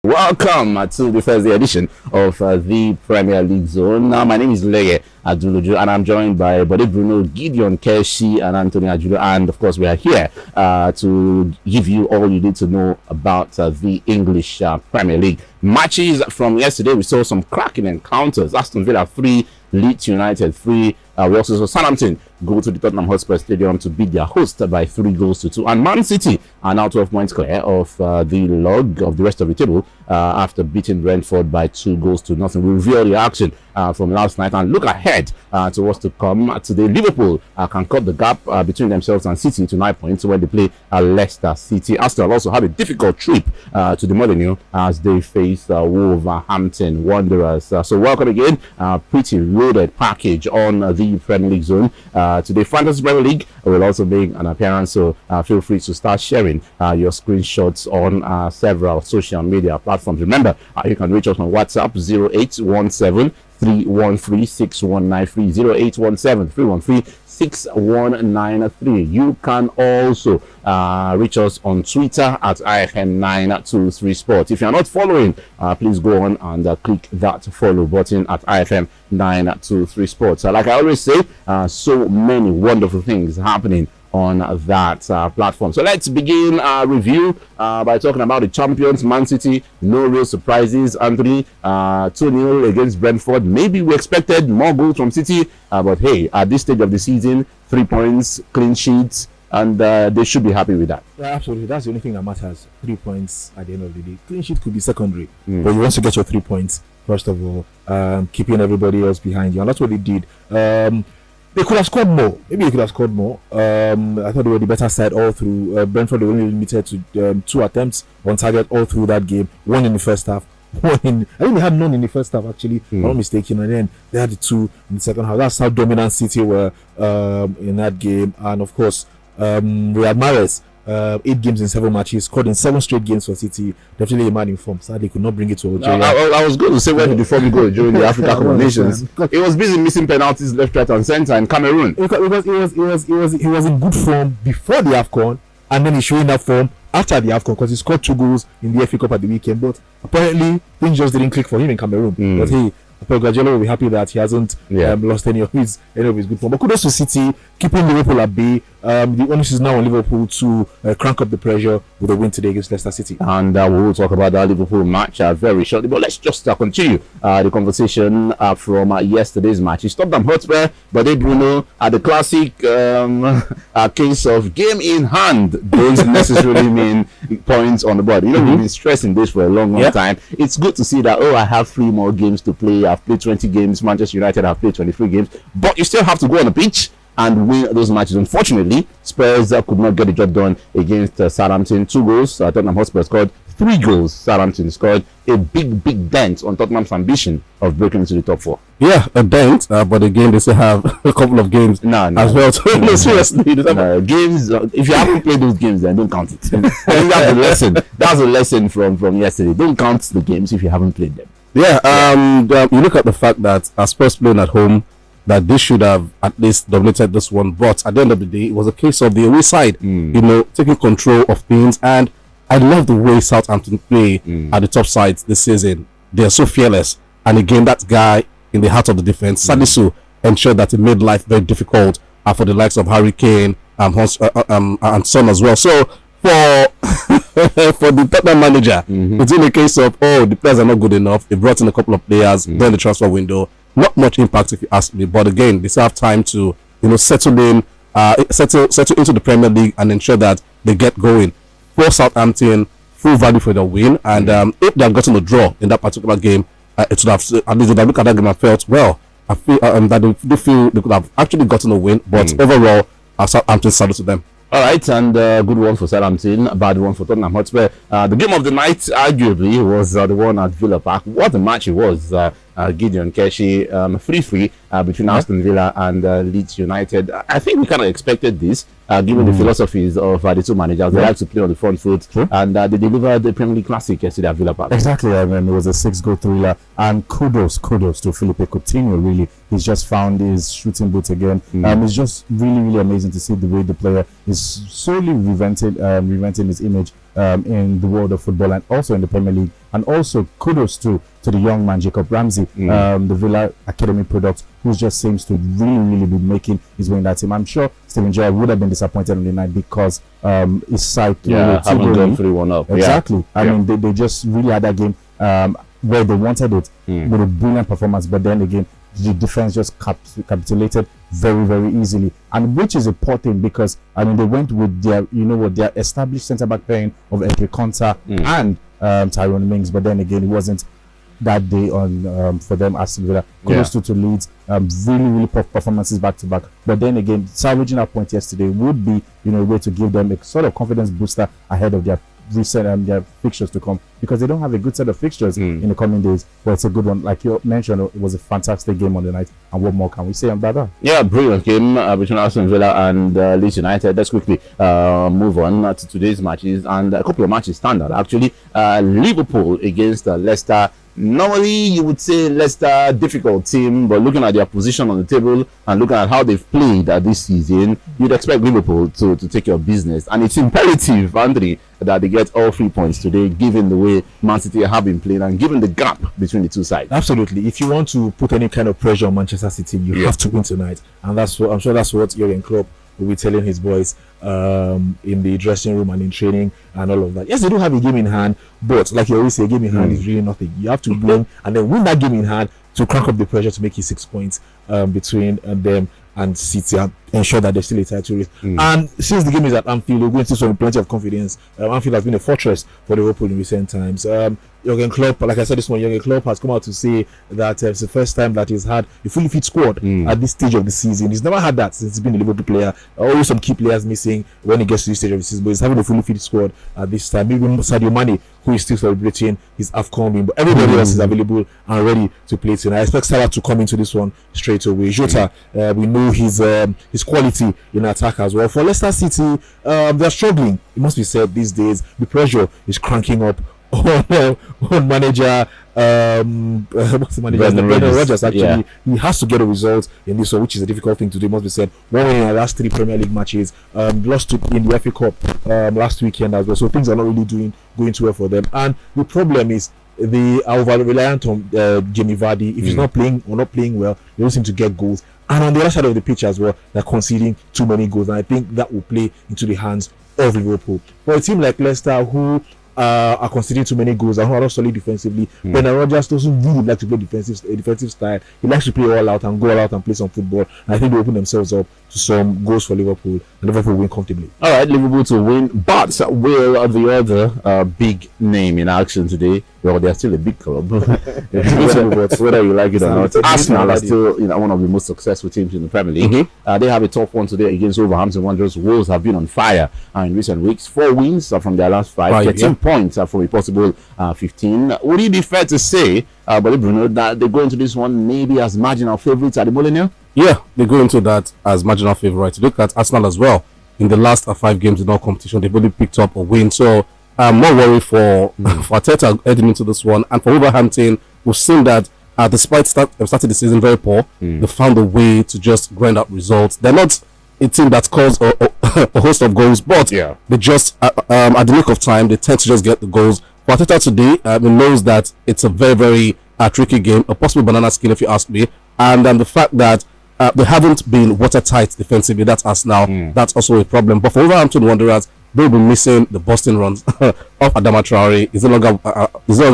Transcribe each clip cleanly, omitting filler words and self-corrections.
Welcome to the Thursday edition of the Premier League Zone. Now, my name is Leye Aduluju, and I'm joined by Bode Bruno, Gideon Keshi, and Anthony Ajulo. And of course, we are here to give you all you need to know about the English Premier League. Matches from yesterday, we saw some cracking encounters. Aston Villa 3, Leeds United 3. We also saw Southampton go to the Tottenham Hotspur Stadium to beat their host by 3-2. And Mancity are now 12 points clear of the log of the rest of the table after beating Brentford by 2-0. We'll review the action from last night and look ahead to what's to come. Today, Liverpool can cut the gap between themselves and City to 9 points when they play Leicester City. Arsenal also have a difficult trip to the Molineux as they face Wolverhampton Wanderers. So welcome again. Pretty loaded package on the Premier League Zone. Today, Fantasy Premier League will also make an appearance, so feel free to start sharing your screenshots on several social media platforms. Remember, you can reach us on WhatsApp 0817 313 6193 0817 313 6193. You can also reach us on Twitter at IFM923 Sports. If you're not following, please go on and click that follow button at IFM923 Sports. Like I always say, so many wonderful things happening on that platform. So let's begin our review by talking about the champions, Man City. No real surprises, Anthony. 2-0 against Brentford. Maybe we expected more goals from City, but hey, at this stage of the season, 3 points, clean sheets, and they should be happy with that. Yeah, absolutely. That's the only thing that matters. 3 points at the end of the day. Clean sheet could be secondary, but you want to get your 3 points first of all, keeping everybody else behind you, and that's what they did. They could have scored more. Maybe they could have scored more. I thought they were the better side all through. Brentford, they were only limited to 2 attempts on target all through that game. 1 in the first half. I think they had none in the first half, actually, if I'm not mistaken. And then they had the 2 in the second half. That's how dominant City were in that game. And of course, Riyad Mahrez, 8 games in 7 matches, scored in 7 straight games for City. Definitely a man in form. Sadly, could not bring it to Algeria. I was going to say, where did the form go during the Africa Cup of Nations? He was busy missing penalties left, right, and centre in Cameroon. Because he was in good form before the AFCON, and then he's showing that form after the AFCON because he scored 2 goals in the FA Cup at the weekend. But apparently, things just didn't click for him in Cameroon. But hey, Pep Guardiola will be happy that he hasn't lost any of his good form. But kudos to City, keeping Liverpool at bay. The onus is now on Liverpool to crank up the pressure with a win today against Leicester City. And we will talk about that Liverpool match very shortly. But let's just continue the conversation from yesterday's match. It's Tottenham Hotspur, Bode Bruno, the classic case of game in hand don't necessarily mean points on the board. You know, we've been stressing this for a long time. It's good to see that, I have 3 more games to play. I've played 20 games. Manchester United have played 23 games. But you still have to go on the pitch and win those matches. Unfortunately, Spurs could not get the job done against Southampton. 2 goals. Tottenham Hotspur scored 3 goals. Southampton scored a big dent on Tottenham's ambition of breaking into the top 4. Yeah, a dent, but again, they still have a couple of games as well. No, seriously. Games, if you haven't played those games, then don't count it. I think that's a lesson. That's a lesson from yesterday. Don't count the games if you haven't played them. You look at the fact that Spurs playing at home, that they should have at least dominated this one, but at the end of the day, it was a case of the away side, taking control of things. And I love the way Southampton play at the top sides this season. They are so fearless, and again, that guy in the heart of the defense, Salisu, ensured that it made life very difficult for the likes of Harry Kane and Son as well. So for the Tottenham manager, it's in a case of the players are not good enough. They brought in a couple of players during the transfer window. Not much impact, if you ask me, but again, they still have time to settle into the Premier League and ensure that they get going. For Southampton, full value for the win, and if they had gotten a draw in that particular game, it would have at least would have looked at that game and felt I feel that they feel they could have actually gotten a win, but overall, Southampton salute to them. All right, and good one for Southampton, a bad one for Tottenham Hotspur. The game of the night, arguably, was the one at Villa Park. What a match it was. Gideon Keshi, 3-3 between Aston Villa and Leeds United. I think we kind of expected this, given the philosophies of the two managers. They like to play on the front foot, and they delivered the Premier League Classic yesterday at Villa Park. Exactly. I mean, it was a 6-goal thriller, and kudos to Felipe Coutinho. Really, he's just found his shooting boots again. It's just really amazing to see the way the player is slowly reinventing his image in the world of football and also in the Premier League. And also kudos to the young man Jacob Ramsey, the Villa Academy product, who just seems to really be making his way in that team. I'm sure Steven Gerrard would have been disappointed on the night because his side haven't gone 3-1 up. Exactly. I mean, they just really had that game where they wanted it with a brilliant performance, but then again the defense just capitulated very easily, and which is a poor thing because I mean they went with their established centre back pairing of Enrique Conta and Tyrone Mings, but then again it wasn't that day on for them. Aston Villa close to Leeds, really performances back to back, but then again salvaging that point yesterday would be a way to give them a sort of confidence booster ahead of their recent their fixtures to come, because they don't have a good set of fixtures in the coming days, but it's a good one. Like you mentioned, it was a fantastic game on the night, and what more can we say about that? Yeah, brilliant game between Aston Villa and Leeds United. Let's quickly move on to today's matches, and a couple of matches standard actually. Liverpool against Leicester. Normally, you would say Leicester difficult team, but looking at their position on the table and looking at how they've played this season, you'd expect Liverpool to take your business. And it's imperative, Anthony, that they get all 3 points today, given the way Mancity have been playing and given the gap between the two sides. Absolutely. If you want to put any kind of pressure on Manchester City, you have to win tonight, and that's what I'm sure that's what Jurgen Klopp will be telling his boys in the dressing room and in training and all of that. Yes, they do have a game in hand, but like you always say, a game in hand is really nothing. You have to win and then win that game in hand to crank up the pressure to make it 6 points between them and City and ensure that they're still a title race. And since the game is at Anfield, we're going to see some plenty of confidence. Anfield has been a fortress for Liverpool in recent times. Jurgen Klopp, like I said this morning, Jurgen Klopp has come out to say that it's the first time that he's had a fully fit squad at this stage of the season. He's never had that since he's been a Liverpool player. Always some key players missing when he gets to this stage of the season, but he's having a fully fit squad at this time. Even Sadio Mane, who is still celebrating his AFCON win, but everybody else is available and ready to play tonight. I expect Salah to come into this one straight away. Jota, we know his quality in attack as well. For Leicester City, they're struggling. It must be said these days. The pressure is cranking up on manager. What's the manager? Brendan Rodgers. Actually, he has to get a result in this one, which is a difficult thing to do. It must be said. One win in the last 3 Premier League matches. Lost in the FA Cup last weekend as well. So things are not really going too well for them. And the problem is they are over reliant on Jamie Vardy. If he's not playing or not playing well, they don't seem to get goals. And on the other side of the pitch as well, they're conceding too many goals, and I think that will play into the hands of Liverpool. For a team like Leicester, who are conceding too many goals and who are not solid defensively, Brendan Rodgers doesn't really like to play defensive style. He likes to play all out and go all out and play some football. And I think they open themselves up to some goals for Liverpool, and Liverpool will win comfortably. All right, Liverpool to win, but will the other big name in action today? Well, they're still a big club, whether you like it or not. Arsenal are still one of the most successful teams in the Premier League. They have a tough one today against Wolverhampton Wanderers. Wolves have been on fire in recent weeks. 4 wins from their last 5, 13 points from a possible 15. Would it be fair to say, Bruno, that they go into this one maybe as marginal favourites at the Molineux? Yeah, they go into that as marginal favourites. Look at Arsenal as well. In the last 5 games in all competition, they've only picked up a win. So I'm not worried for Arteta heading into this one. And for Wolverhampton, we've seen that despite starting the season very poor, they found a way to just grind out results. They're not a team that scores a host of goals, but they just, at the nick of time, they tend to just get the goals. For Arteta today, he knows that it's a very tricky game, a possible banana skin if you ask me. And the fact that they haven't been watertight defensively, that's us now. That's also a problem. But for Wolverhampton Wanderers, they'll be missing the Boston runs of Adama Traore. He's no longer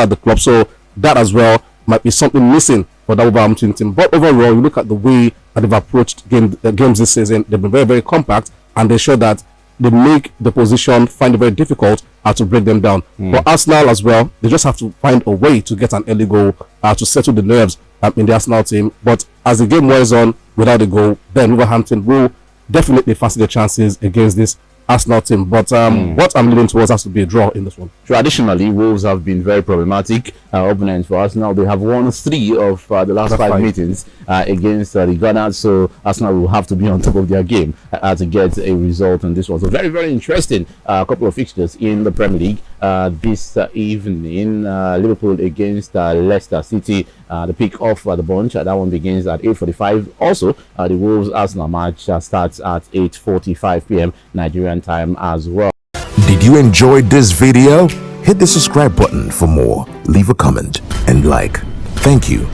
at the club, so that as well might be something missing for the Wolverhampton team. But overall, you look at the way they've approached games this season, they've been very compact, and they show that they make the position find it very difficult to break them down. For Arsenal as well, they just have to find a way to get an early goal to settle the nerves in the Arsenal team. But as the game wears on without a goal, then Wolverhampton will definitely fancy their chances against this Arsenal team. But what I'm leaning towards has to be a draw in this one. Traditionally, Wolves have been very problematic opponents for Arsenal. They have won 3 of the last 5 meetings against the Gunners, so Arsenal will have to be on top of their game to get a result on this one. So very, very interesting couple of fixtures in the Premier League this evening. Liverpool against Leicester City, the pick of the bunch. That one begins at 8:45. Also, the Wolves Arsenal match starts at 8:45 p.m. Nigerian time as well. Did you enjoy this video? Hit the subscribe button for more, leave a comment and like. Thank you.